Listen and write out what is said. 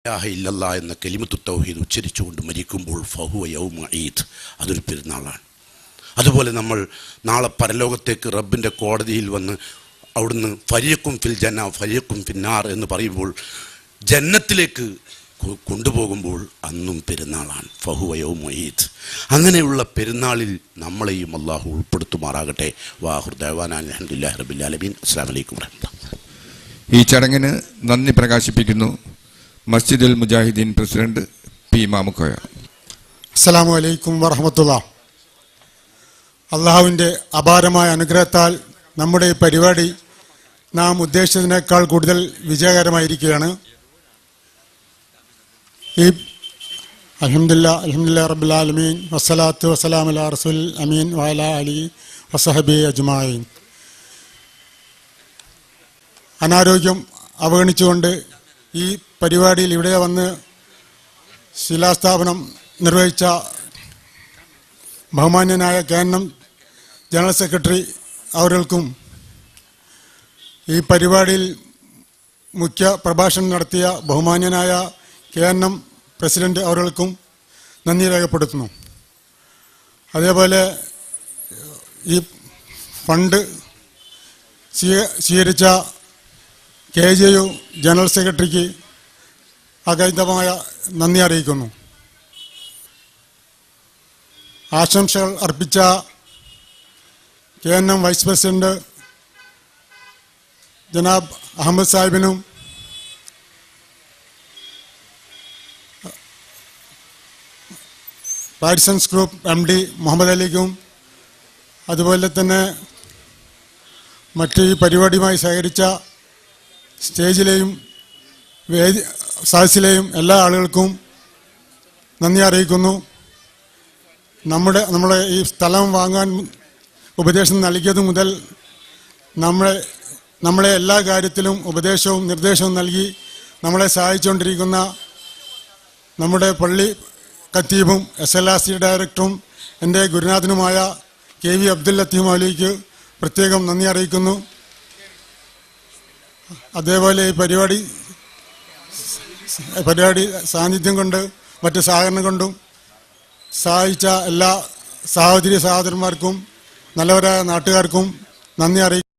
ഇലാഹ ഇല്ലല്ലാ എന്ന കലിമത്തു തൗഹീദ് ഉച്ചരിച്ചുകൊണ്ട് മരിക്കുമ്പോൾ ഫഹുവ യൗമ ഈദ്, അതൊരു പെരുന്നാളാണ്. അതുപോലെ നമ്മൾ നാളെ പരലോകത്തേക്ക് റബ്ബിൻ്റെ കോടതിയിൽ വന്ന് അവിടുന്ന് ഫരിയക്കും ഫിൽ ജന്ന ഫരിയക്കും ഫിന്നാർ എന്ന് പറയുമ്പോൾ ജന്നത്തിലേക്ക് കൊണ്ടുപോകുമ്പോൾ അന്നും പെരുന്നാളാണ്. ഫഹുവ യൗമ ഈദ്. അങ്ങനെയുള്ള പെരുന്നാളിൽ നമ്മളെയും അള്ളാഹു ഉൾപ്പെടുത്തുമാറാകട്ടെ. വാഹുർ ദഅ്വാനാ അൽഹംദുലില്ലാഹി റബ്ബിൽ ആലമീൻ. അസ്സലാമു അലൈക്കും വറഹ്മത്തുള്ളാഹി. ഈ ചടങ്ങിന് നന്ദി പ്രകാശിപ്പിക്കുന്നു മസ്ജിദുൽ മുജാഹിദീൻ പ്രസിഡന്റ് പി മാമുക്കോയ. അസ്സലാമു അലൈക്കും വറഹ്മത്തുള്ളാഹി. അള്ളാഹുവിൻ്റെ അപാരമായ അനുഗ്രഹത്താൽ നമ്മുടെ ഈ പരിപാടി നാം ഉദ്ദേശിച്ചതിനേക്കാൾ കൂടുതൽ വിജയകരമായിരിക്കുകയാണ്. ഈ അൽഹംദുലില്ലാഹി റബ്ബിൽ ആലമീൻ വസ്സലാത്തു വസ്സലാമു അലാ റസൂലിൽ അമീൻ വഅലാ ആലിഹി വസഹബിഹി അജ്മഈൻ. അനാരോഗ്യം അവഗണിച്ചുകൊണ്ട് ഈ പരിപാടിയിൽ ഇവിടെ വന്ന് ശിലാസ്ഥാപനം നിർവഹിച്ച ബഹുമാന്യനായ KNM ജനറൽ സെക്രട്ടറി അവർക്കും ഈ പരിപാടിയിൽ മുഖ്യ പ്രഭാഷണം നടത്തിയ ബഹുമാന്യനായ KNM പ്രസിഡന്റ് അവർക്കും നന്ദി രേഖപ്പെടുത്തുന്നു. അതേപോലെ ഈ ഫണ്ട് സ്വീകരിച്ച KJU ജനറൽ സെക്രട്ടറിക്ക് അഗൈതമായ നന്ദി അറിയിക്കുന്നു. ആശംസകൾ അർപ്പിച്ച KNM വൈസ് പ്രസിഡന്റ് ജനാബ് അഹമ്മദ് സാഹിബിനും പാരിസൺസ് ഗ്രൂപ്പ് MD മുഹമ്മദ് അലിക്കും അതുപോലെ തന്നെ മറ്റ് ഈ പരിപാടിയുമായി സഹകരിച്ച സ്റ്റേജിലെയും സദസ്സിലെയും എല്ലാ ആളുകൾക്കും നന്ദി അറിയിക്കുന്നു. നമ്മളെ ഈ സ്ഥലം വാങ്ങാൻ ഉപദേശം നൽകിയത് മുതൽ നമ്മളെ എല്ലാ കാര്യത്തിലും ഉപദേശവും നിർദ്ദേശവും നൽകി നമ്മളെ സഹായിച്ചുകൊണ്ടിരിക്കുന്ന നമ്മുടെ പള്ളി ഖത്തീബും SLRC ഡയറക്ടറും എൻ്റെ ഗുരുനാഥനുമായ KV അബ്ദുൽ ലത്തീഫ് മൗലവിക്ക് പ്രത്യേകം നന്ദി അറിയിക്കുന്നു. അതേപോലെ ഈ പരിപാടി സാന്നിധ്യം കൊണ്ട് മറ്റ് സഹകരണം കൊണ്ടും സഹായിച്ച എല്ലാ സഹോദരി സഹോദരന്മാർക്കും നല്ലവരായ നാട്ടുകാർക്കും നന്ദി അറിയിക്കുന്നു.